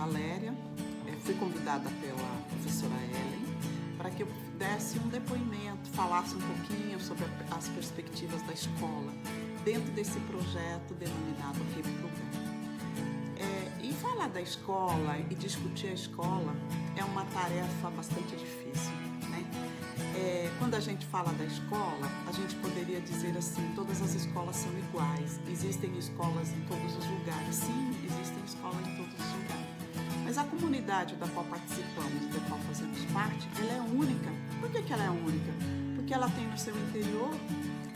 Valéria, fui convidada pela professora Ellen para que eu desse um depoimento, falasse um pouquinho sobre as perspectivas da escola dentro desse projeto denominado Replugar. E falar da escola e discutir a escola é uma tarefa bastante difícil, né? Quando a gente fala da escola, a gente poderia dizer assim, todas as escolas são iguais, existem escolas em todos os lugares. Sim, existem escolas em todos os lugares. Mas a comunidade da qual participamos, da qual fazemos parte, ela é única. Por que ela é única? Porque ela tem no seu interior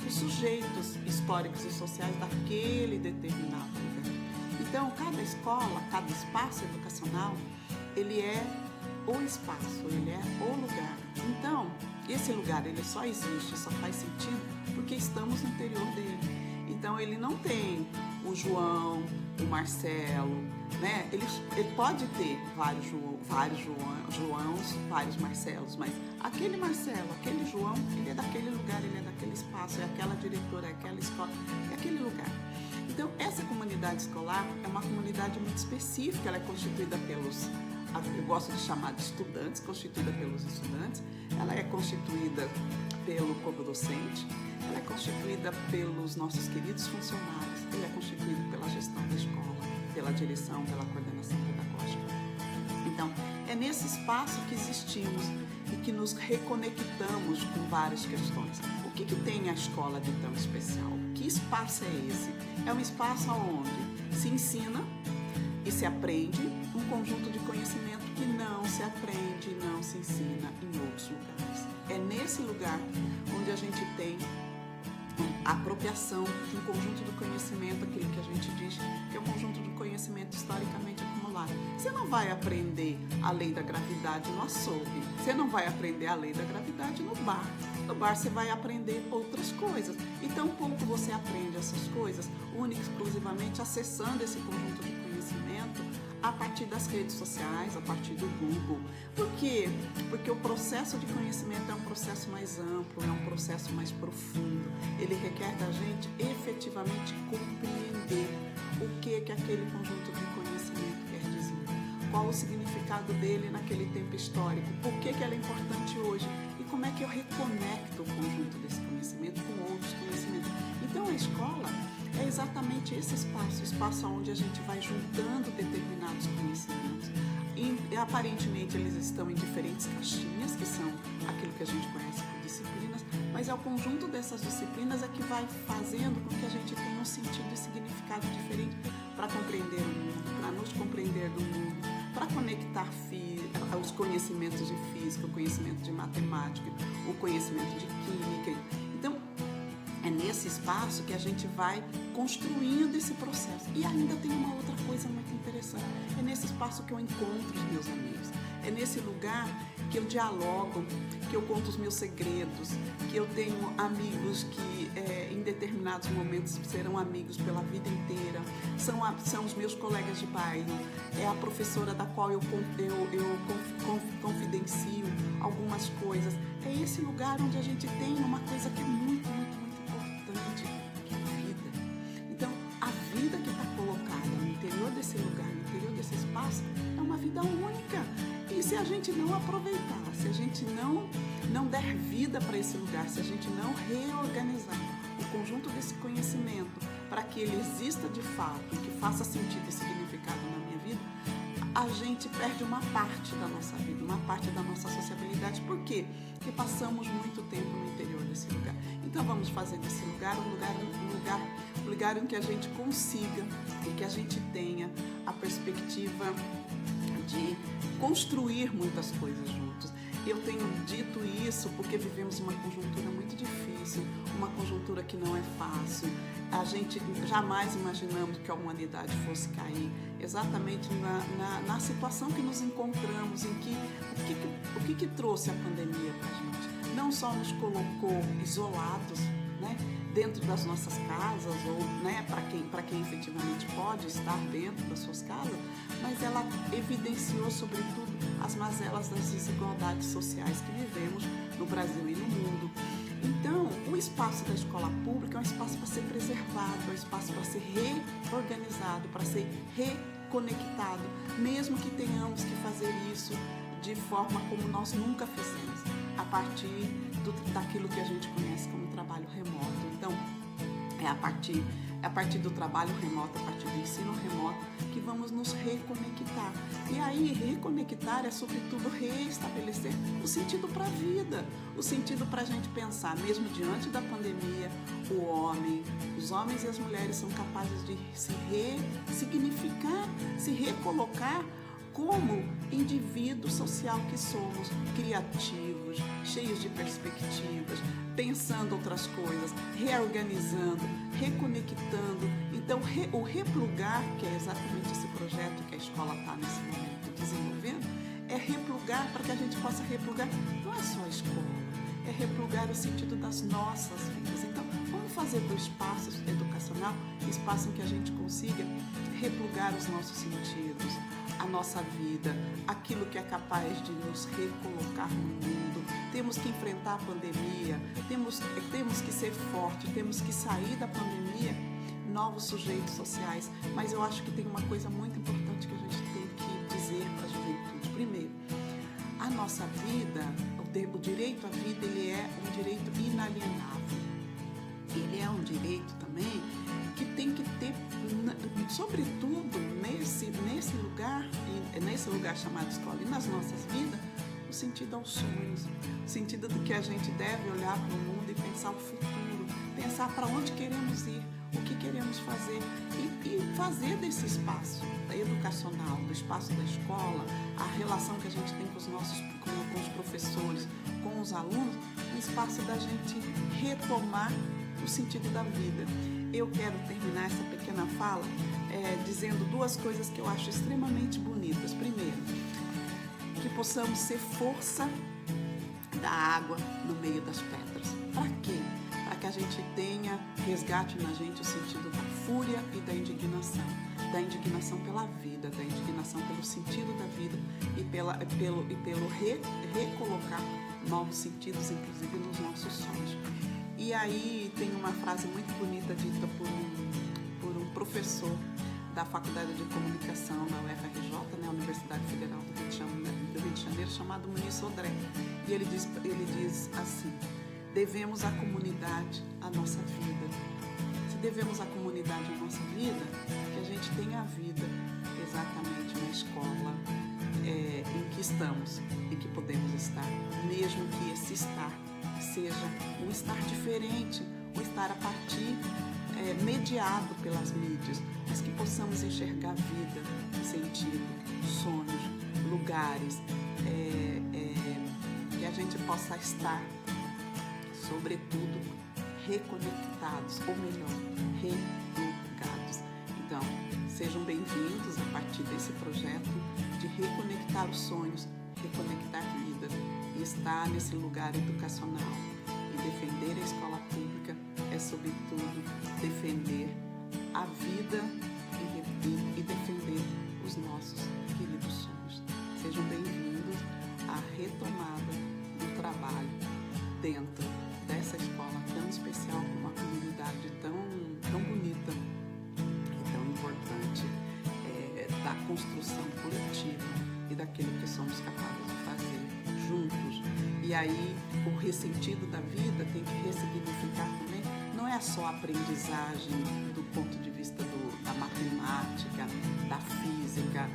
os sujeitos históricos e sociais daquele determinado lugar. Então, cada escola, cada espaço educacional, ele é o espaço, ele é o lugar. Então, esse lugar ele só existe, só faz sentido porque estamos no interior dele. Então, ele não tem o João, o Marcelo, né? Ele pode ter vários Joãos, vários Marcelos, mas aquele Marcelo, aquele João, ele é daquele lugar, ele é daquele espaço, é aquela diretora, é aquela escola, é aquele lugar. Então, essa comunidade escolar é uma comunidade muito específica, ela é constituída pelos, eu gosto de chamar de estudantes, constituída pelos estudantes, ela é constituída pelo corpo docente, ela é constituída pelos nossos queridos funcionários, ela é constituída pela gestão da escola, pela direção, pela coordenação pedagógica. Então, é nesse espaço que existimos e que nos reconectamos com várias questões. O que tem a escola de tão especial? Que espaço é esse? É um espaço onde se ensina e se aprende um conjunto de conhecimento que não se aprende e não se ensina em outros lugares. É nesse lugar onde a gente tem a apropriação de um conjunto de conhecimento, aquilo que a gente diz que é um conjunto de conhecimento historicamente acumulado. Você não vai aprender a lei da gravidade no açougue, você não vai aprender a lei da gravidade no bar. No bar você vai aprender outras coisas. E tão pouco você aprende essas coisas, única e exclusivamente acessando esse conjunto de conhecimento a partir das redes sociais, a partir do Google. Por quê? Porque o processo de conhecimento é um processo mais amplo, é um processo mais profundo. Ele requer da gente efetivamente compreender o que aquele conjunto de conhecimento quer dizer. Qual o significado dele naquele tempo histórico, por que ele é importante hoje e como é que eu reconecto o conjunto desse conhecimento com outros conhecimentos. Então a escola é exatamente esse espaço, o espaço onde a gente vai juntando determinados conhecimentos. E aparentemente eles estão em diferentes caixinhas, que são aquilo que a gente conhece por disciplinas, mas é o conjunto dessas disciplinas é que vai fazendo com que a gente tenha um sentido e significado diferente para compreender o mundo, para nos compreender do mundo, para conectar os conhecimentos de física, o conhecimento de matemática, o conhecimento de química. Então, é nesse espaço que a gente vai construindo esse processo. E ainda tem uma outra coisa muito interessante. É nesse espaço que eu encontro os meus amigos. É nesse lugar que eu dialogo, que eu conto os meus segredos, que eu tenho amigos que em determinados momentos serão amigos pela vida inteira. São os meus colegas de bairro, é a professora da qual eu confidencio algumas coisas. É esse lugar onde a gente tem uma coisa que é muito, muito, muito importante, que é a vida. Então, a vida que está colocada no interior desse lugar, no interior desse espaço, é uma vida única. E se a gente não aproveitar, se a gente não der vida para esse lugar, se a gente não reorganizar o conjunto desse conhecimento para que ele exista de fato, que faça sentido e significado na minha vida, a gente perde uma parte da nossa vida, uma parte da nossa sociabilidade. Por quê? Porque passamos muito tempo no interior desse lugar. Então vamos fazer desse lugar um lugar em que a gente consiga, em que a gente tenha a perspectiva de construir muitas coisas juntos. Eu tenho dito isso porque vivemos uma conjuntura muito difícil, uma conjuntura que não é fácil. A gente jamais imaginamos que a humanidade fosse cair exatamente na situação que nos encontramos, em que o que trouxe a pandemia para a gente? Não só nos colocou isolados, né, dentro das nossas casas, ou né, para quem efetivamente pode estar dentro das suas casas, mas ela evidenciou, sobretudo, as mazelas das desigualdades sociais que vivemos no Brasil e no mundo. Então, o espaço da escola pública é um espaço para ser preservado, é um espaço para ser reorganizado, para ser conectado, mesmo que tenhamos que fazer isso de forma como nós nunca fizemos, a partir daquilo que a gente conhece como trabalho remoto. Então, é a partir do trabalho remoto, a partir do ensino remoto, que vamos nos reconectar. E aí, reconectar é, sobretudo, reestabelecer o sentido para a vida, o sentido para a gente pensar, mesmo diante da pandemia, os homens e as mulheres são capazes de se ressignificar, se recolocar como indivíduo social que somos, criativos, cheios de perspectivas, pensando outras coisas, reorganizando, reconectando. Então, o replugar, que é exatamente esse projeto que a escola está nesse momento desenvolvendo, é replugar para que a gente possa replugar, não é só a escola, é replugar o sentido das nossas vidas. Então, vamos fazer do espaço educacional espaço em que a gente consiga replugar os nossos sentidos, a nossa vida, aquilo que é capaz de nos recolocar no mundo. Temos que enfrentar a pandemia, temos que ser fortes, temos que sair da pandemia novos sujeitos sociais. Mas eu acho que tem uma coisa muito importante que a gente tem que dizer para a juventude. Primeiro, a nossa vida, o direito à vida, ele é um direito inalienável. Ele é um direito também que tem que ter, sobretudo nesse lugar chamado escola e nas nossas vidas, o sentido aos sonhos, o sentido do que a gente deve olhar para o mundo e pensar o futuro, pensar para onde queremos ir, o que queremos fazer e fazer desse espaço educacional, do espaço da escola, a relação que a gente tem com os professores, com os alunos, um espaço da gente retomar o sentido da vida. Eu quero terminar essa pequena fala dizendo duas coisas que eu acho extremamente bonitas. Primeiro, que possamos ser força da água no meio das pedras. Para quê? Para que a gente tenha, resgate na gente o sentido da fúria e da indignação pela vida, da indignação pelo sentido da vida e pelo recolocar novos sentidos, inclusive nos nossos sonhos. E aí tem uma frase muito bonita dita por um professor da Faculdade de Comunicação da UFRJ, né, Universidade Federal do Rio de Janeiro, chamado Muniz Sodré. E ele diz assim: devemos à comunidade a nossa vida. Se devemos à comunidade a nossa vida, que a gente tenha a vida exatamente na escola em que estamos, em que podemos estar, mesmo que esse estar seja um estar diferente, um estar a partir mediado pelas mídias, mas que possamos enxergar vida, sentido, sonhos, lugares, que a gente possa estar, sobretudo, reconectados, ou melhor, replugados. Então, sejam bem-vindos a partir desse projeto de reconectar os sonhos, reconectar vidas e estar nesse lugar educacional. E defender a escola pública é, sobretudo, defender a vida e defender os nossos queridos sonhos. Sejam bem-vindos à retomada do trabalho dentro dessa escola tão especial, com uma comunidade tão bonita e tão importante, da construção coletiva e daquilo que somos capazes de fazer juntos. E aí, o ressentido da vida tem que ressignificar também, não é só a aprendizagem do ponto de vista da matemática, da física,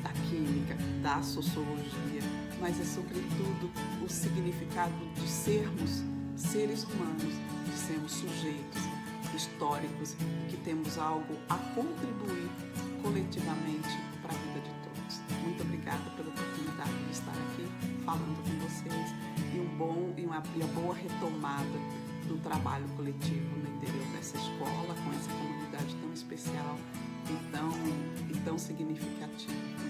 da química, da sociologia, mas é sobretudo o significado de sermos seres humanos, de sermos sujeitos históricos, que temos algo a contribuir coletivamente para a vida de todos. Muito obrigada pela oportunidade de estar aqui falando com vocês e uma boa retomada do trabalho coletivo no interior dessa escola, com essa comunidade tão especial e tão significativa.